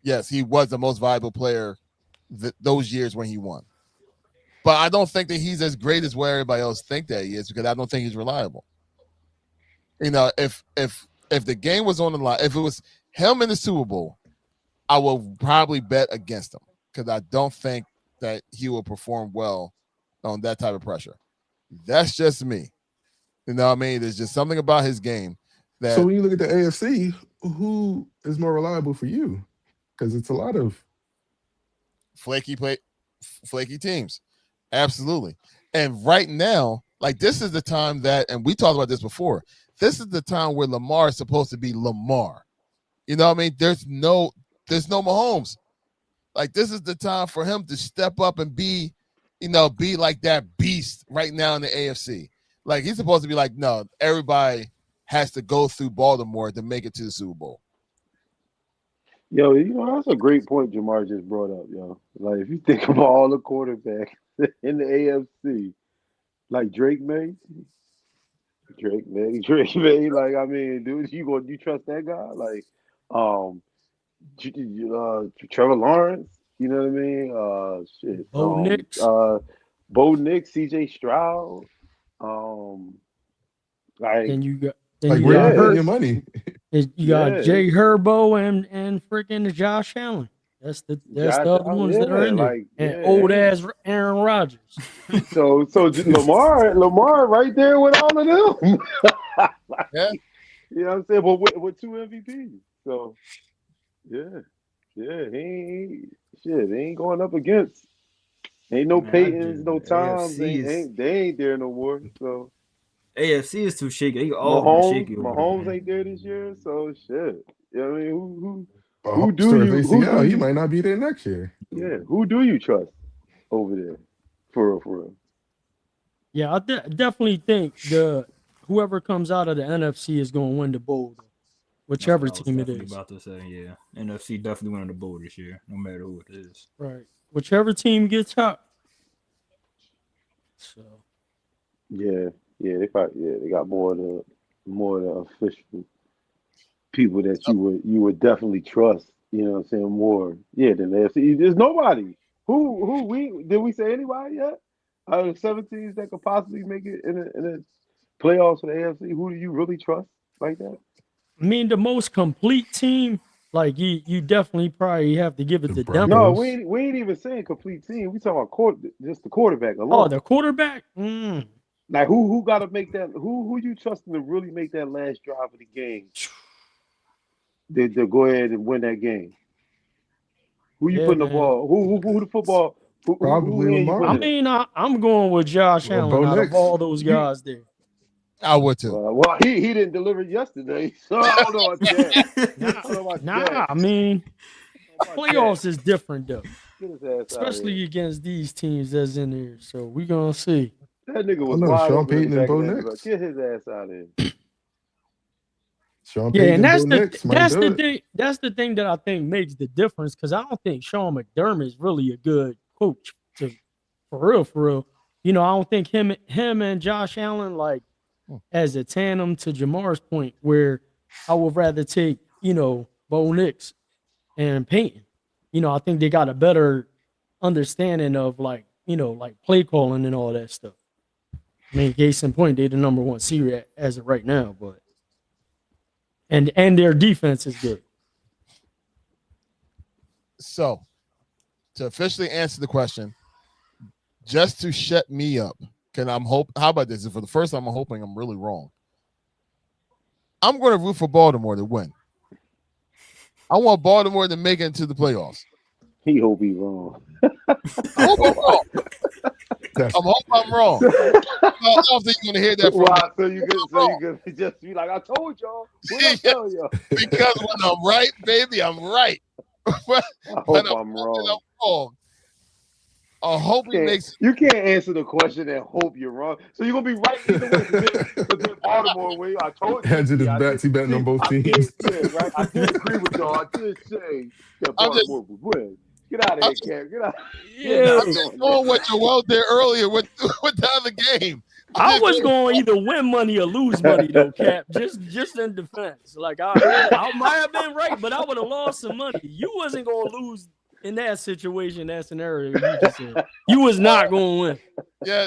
Yes, he was the most valuable player those years when he won. But I don't think that he's as great as where everybody else think that he is, because I don't think he's reliable. You know, if the game was on the line, if it was him in the Super Bowl, I will probably bet against him, because I don't think that he will perform well on that type of pressure. That's just me. You know what I mean? There's just something about his game that So when you look at the AFC, who is more reliable for you? Because it's a lot of flaky teams. Absolutely. And right now, like, this is the time that, and we talked about this before, this is the time where Lamar is supposed to be Lamar. You know what I mean? There's no Mahomes. Like, this is the time for him to step up and be like that beast right now in the AFC. Like, he's supposed to be like, no, everybody has to go through Baltimore to make it to the Super Bowl. Yo, that's a great point Jamar just brought up, yo. Like, if you think about all the quarterbacks in the AFC, like Drake May. Like, I mean, dude, you trust that guy? Like, Trevor Lawrence. You know what I mean? Shit. Bo Nix. Bo Nix, CJ Stroud. Like, And you got like where you put Hurt. your money. You got Jay Herbo and freaking Josh Allen. That's the other ones that are in there. Like, and old ass Aaron Rodgers. So Lamar right there with all of them. Yeah. You know what I'm saying? But with 2 MVPs. So yeah, he ain't going up against. Ain't no Peytons, no Toms. They ain't there no more. So AFC is too shaky. They all shaky. Mahomes ain't there this year. So shit. You know what I mean? Who do you? ACL, he might not be there next year. Yeah, who do you trust over there? For real. Yeah, I definitely think whoever comes out of the NFC is going to win the bowl, whichever team it is. About to say, yeah, NFC definitely winning the bowl this year, no matter who it is. Right, whichever team gets hot. So. Yeah, they got more of the official people that you would definitely trust. You know what I'm saying? More, than the AFC. There's nobody. Who did we say anybody yet? Out of the 7 teams that could possibly make it in the playoffs for the AFC, who do you really trust like that? I mean, the most complete team, like you definitely probably have to give it to Denver. No, we ain't even saying complete team. We talking about just the quarterback alone. Oh, the quarterback. Like who got to make that? Who you trusting to really make that last drive of the game? To go ahead and win that game. Who you putting the ball? Who the football? Probably Lamar. I mean, I'm going with Josh Allen out of all those guys there. I would too. Well, he didn't deliver yesterday, so I don't know about that. I mean, playoffs is different though, Get his ass especially against these teams that's in there. So we gonna see. That nigga was wide Sean open in Payton the and back Bo of that Nix. truck. Get his ass out of here. Sean Yeah, Payton and and Bo Nix might that's do the it. thing. That's the thing that I think makes the difference, because I don't think Sean McDermott is really a good coach. For real. You know, I don't think him and Josh Allen, like, as a tandem, to Jamar's point, where I would rather take, Bo Nix and Payton. I think they got a better understanding of, like play calling and all that stuff. I mean, case in point, they're the number 1 seed as of right now, but and their defense is good. So, to officially answer the question, just to shut me up, how about this? For the first time, I'm hoping I'm really wrong. I'm going to root for Baltimore to win. I want Baltimore to make it into the playoffs. He hope he's wrong. I hope I'm wrong. I hope I'm wrong. I don't think you're going to hear that from Wow, me. so you could just be like, I told y'all. What I tell y'all? Because when I'm right, baby, I'm right. I hope I'm wrong. I hope he makes. You can't answer the question and hope you're wrong. So you're gonna be right either way. But then Baltimore way, I told you. Hedge his bets. He betting on both teams. Right? I did agree with y'all. I did say that Baltimore would win. Get out of here, Cam. Get out. Yeah, I'm just going what Joel did earlier with the other game. I was going to either win money or lose money though, Cap. Just in defense. Like I might have been right, but I would have lost some money. You wasn't going to lose in that situation, that scenario. You just said you was not going to win. Yeah,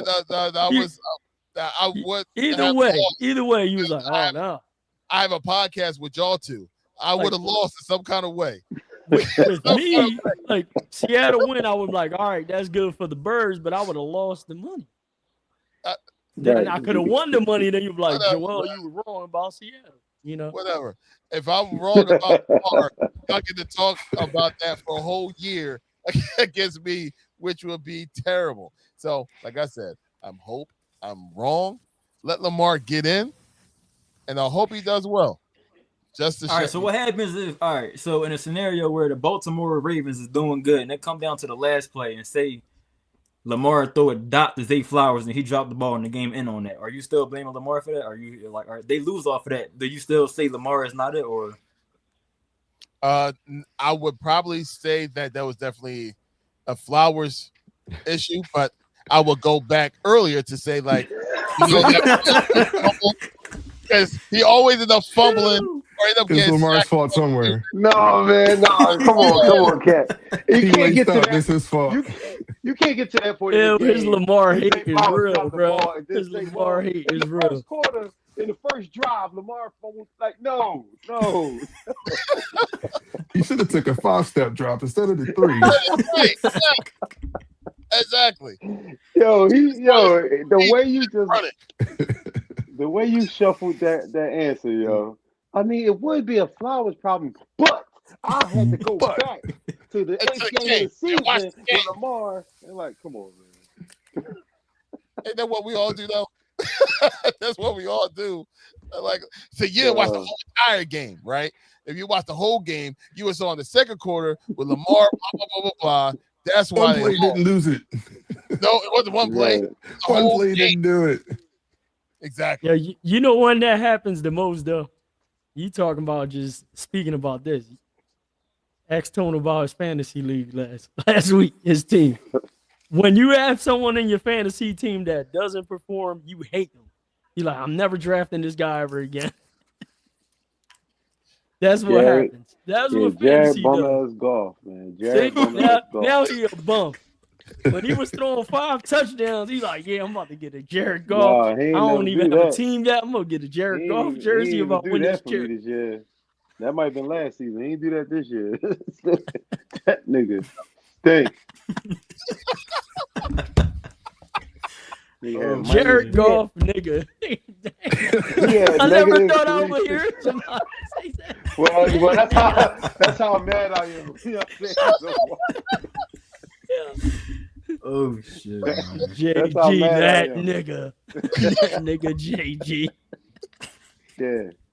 I would. Either way, you was like, oh no. I have a podcast with y'all two. I would have lost in some kind of way. With me, like Seattle win, I would be like, all right, that's good for the Birds, but I would have lost the money. Then I could have won the money. Then you'd be like, Joel, you were wrong about Seattle. You know, whatever. If I'm wrong about Lamar, I get to talk about that for a whole year against me, which would be terrible. So, like I said, I'm wrong. Let Lamar get in, and I hope he does well. Just to all right. So what happens if so in a scenario where the Baltimore Ravens is doing good and they come down to the last play and say Lamar throw a dot to Zay Flowers and he dropped the ball and the game in on that, are you still blaming Lamar for that? Are you like, they lose off of that? Do you still say Lamar is not it, or? I would probably say that was definitely a Flowers issue, but I would go back earlier to say like, because he always ends up fumbling. It's Lamar's fault somewhere. No, man, no. Come on, Cat. He can't get to that. It's his fault. You can't get to that point. His Lamar hate is real, bro. His Lamar hate is real. First quarter, in the first drive, Lamar was like, no. He should have took a 5-step drop instead of the 3. Exactly. The way you shuffled that answer, yo. I mean, it would be a Flowers problem, but I had to go back to the 8th game of the season with Lamar. And like, come on, man. Ain't that what we all do, though? That's what we all do. Like, so you didn't watch the whole entire game, right? If you watch the whole game, you were on the second quarter with Lamar, blah, blah, blah, blah, blah. That's why one play didn't lose it. No, it wasn't one play. One play didn't do it. Exactly. Yeah, you know when that happens the most, though? You talking about just speaking about this. Ask Tone about his fantasy league last week, his team. When you have someone in your fantasy team that doesn't perform, you hate them. You're like, I'm never drafting this guy ever again. That's what happens. That's what fantasy does. Golf, man. Now he a bum. When he was throwing 5 touchdowns, he's like, yeah, I'm about to get a Jared Goff. I don't even have a team yet. I'm going to get a Jared Goff jersey about winning this year. That might have been last season. He didn't do that this year. That nigga stink. Jared Goff, nigga. I never thought I would hear somebody say that. Well, that's how mad I am. You know what I'm saying? Oh shit, JG, that nigga, that nigga JG.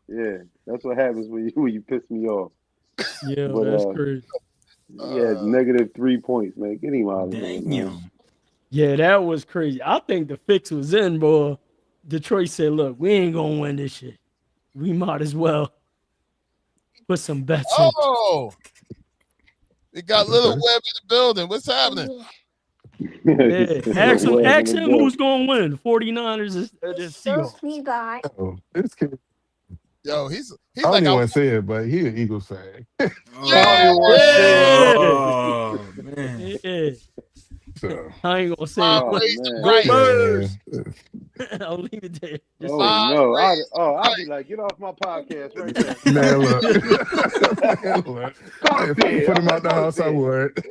Yeah, that's what happens when you piss me off. Yeah, but, that's crazy. Yeah, -3 points, man. Get him out of here. Man. Yeah, that was crazy. I think the fix was in, boy. Detroit said, "Look, we ain't gonna win this shit. We might as well put some bets in." Oh, we got Little Webb in the building. What's happening? Yeah, ask him who's gonna win. 49ers is the Seahawks. Oh, this kid. Yo, he's I don't like even want to say it, but he an Eagles fan. Oh man. Yeah. So, I ain't gonna say Mom it. raised him man. right. yeah. I'll leave it there. Just Oh Mom no! raised I'll be like, get off my podcast right now. Man, look. Man, look. Hey, if I could put him out the house, I would.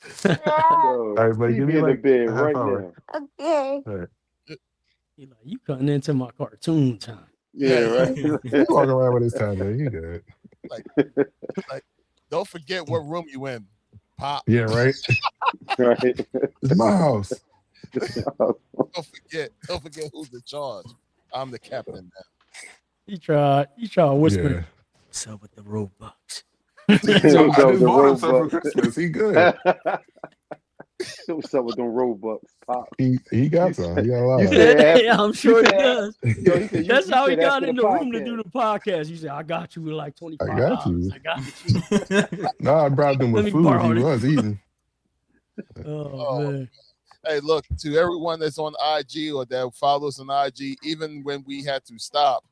So, All right, but he give be me in the like bed a half right hour. now. All right. He like, you cutting into my cartoon time. Yeah, right. He walk around with his tablet. He good. like, don't forget what room you in, Pop. Yeah, right. Right. It's my house. Don't forget who's in charge. I'm the captain now. He tried whispering, Yeah. what's up with the Robux? I So just the bought him some for Robux. Christmas. He good. What's up with them Robux, Pop? He got some. He got a lot You of said after- Yeah, I'm sure he said- does. Yo, he said, That's how he said got after in the room to podcast. do the podcast. He said, I got you with like $25. I got you. I got you. No, I bribed him Let with me food. borrow He this. was eating. Oh, man. Hey, look, to everyone that's on IG or that follows on IG, even when we had to stop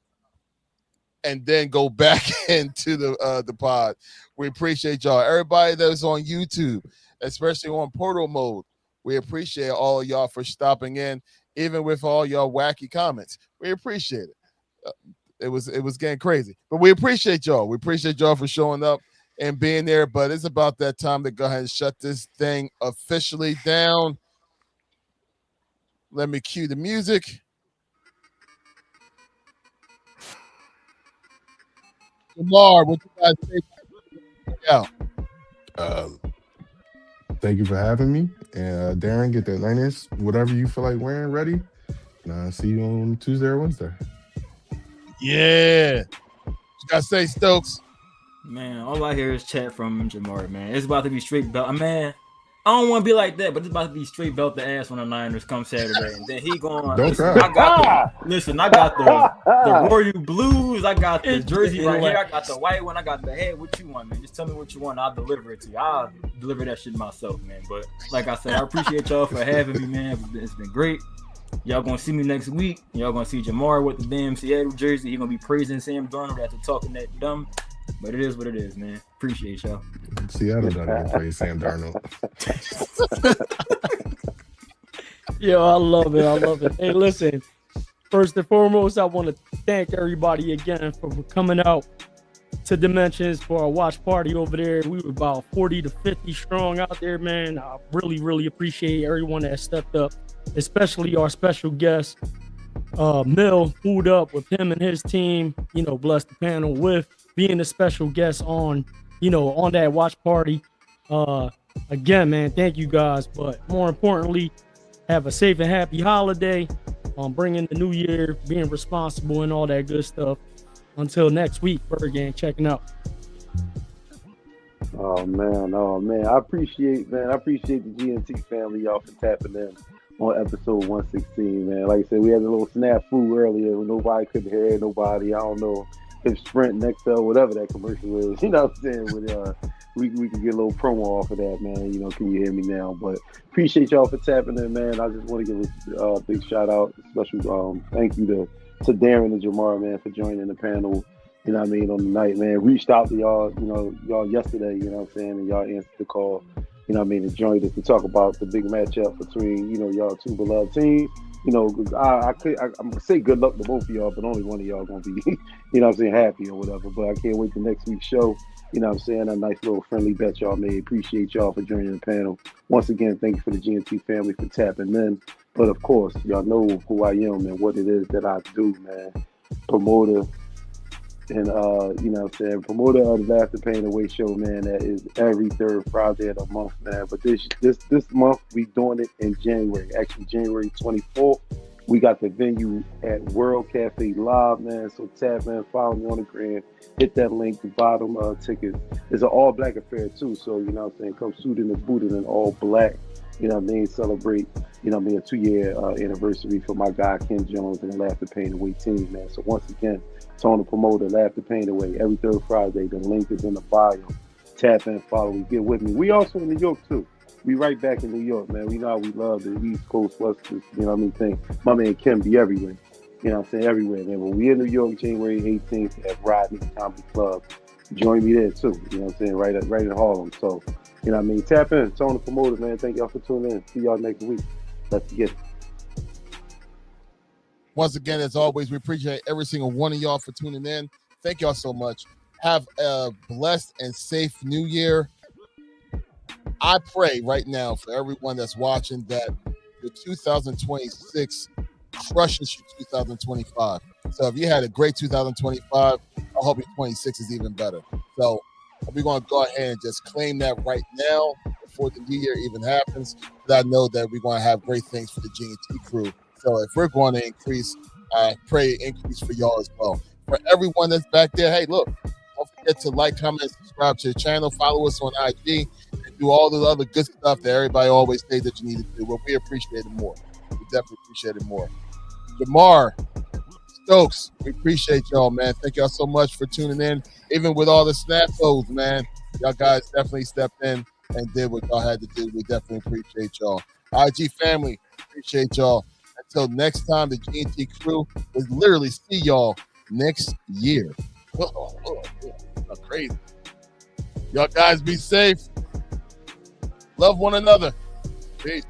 and then go back into the pod, we appreciate y'all. Everybody that's on YouTube, especially on Portal Mode, we appreciate all of y'all for stopping in, even with all y'all wacky comments. We appreciate it. It was getting crazy, but we appreciate y'all. We appreciate y'all for showing up and being there. But it's about that time to go ahead and shut this thing officially down. Let me cue the music. Lamar, what you guys think? Yeah. Thank you for having me. And Darren, get that Niners, whatever you feel like wearing, ready. And I'll see you on Tuesday or Wednesday. Yeah. What you gotta say, Stokes? Man, all I hear is chat from Jamar, man. It's about to be straight belt. Man, I don't want to be like that, but it's about to be straight belt the ass when the Niners come Saturday. And then he going, Don't listen, cry. I got the Royal Blues. I got the jersey right here. I got the white one. I got the head. What you want, man? Just tell me what you want. I'll deliver it to you. I'll deliver that shit myself, man. But like I said, I appreciate y'all for having me, man. It's been great. Y'all gonna see me next week. Y'all gonna see Jamar with the damn Seattle jersey. He gonna be praising Sam Darnold after talking that dumb. But it is what it is, man. Appreciate y'all. Seattle doesn't even play Sam Darnold. Yo, I love it. I love it. Hey, listen, first and foremost, I want to thank everybody again for coming out to Dimensions for our watch party over there. We were about 40 to 50 strong out there, man. I really, really appreciate everyone that stepped up, especially our special guest, Mill, pulled up with him and his team, blessed the panel with being a special guest on that watch party. Again, man, thank you guys. But more importantly, have a safe and happy holiday. Bringing the new year, being responsible and all that good stuff. Until next week, Bird Gang checking out. Oh man. I appreciate the GNT family, y'all, for tapping in on episode 116, man. Like I said, we had a little snafu earlier when nobody could hear nobody. I don't know if Sprint, Nextel, whatever that commercial is, you know what I'm saying? With, we can get a little promo off of that, man. Can you hear me now? But appreciate y'all for tapping in, man. I just want to give a big shout out, special thank you to Darren and Jamar, man, for joining the panel. On the night, man. Reached out to y'all, y'all yesterday, and y'all answered the call, and joined us to talk about the big matchup between, y'all two beloved teams. I'm gonna say good luck to both of y'all, but only one of y'all gonna be, happy or whatever. But I can't wait till next week's show. A nice little friendly bet y'all made. Appreciate y'all for joining the panel. Once again, thank you for the GNT family for tapping in. But of course, y'all know who I am and what it is that I do, man. Promoter and promoter of the Laugh the Pain Away show, man. That is every third Friday of the month, man. But this month we doing it in January. Actually, January 24th. We got the venue at World Cafe Live, man. So tap in, follow me on the gram, hit that link, the bottom tickets. It's an all black affair too. So come suited and booted in all black. Celebrate, a 2-year anniversary for my guy Ken Jones and the Laugh the Pain Away team, man. So once again, Tony Promoter, Laugh the Pain Away, every third Friday. The link is in the bio. Tap in, follow me, get with me. We also in New York too. We right back in New York, man. We know how we love the East Coast, West Coast, thing. My man Kim be everywhere. Everywhere, man. But we in New York, January 18th at Rodney Comedy Club. join me there too. You know what I'm saying? Right in Harlem. So, you know what I mean? Tap in. Tony Promoters, man. Thank y'all for tuning in. See y'all next week. Let's get it. Once again, as always, we appreciate every single one of y'all for tuning in. Thank y'all so much. Have a blessed and safe new year. I pray right now for everyone that's watching that your 2026 crushes your 2025. So if you had a great 2025, I hope your 26 is even better. So we're going to go ahead and just claim that right now before the new year even happens. Because I know that we're going to have great things for the GNT crew. So if we're going to increase, I pray increase for y'all as well. For everyone that's back there, hey, look, don't forget to like, comment, subscribe to the channel, follow us on IG, and do all the other good stuff that everybody always says that you need to do. But we appreciate it more. We definitely appreciate it more. Jamar, Stokes, we appreciate y'all, man. Thank y'all so much for tuning in. Even with all the snap codes, man, y'all guys definitely stepped in and did what y'all had to do. We definitely appreciate y'all. IG family, appreciate y'all. Until next time, the GNT crew will literally see y'all next year. Crazy. Y'all guys be safe. Love one another. Peace.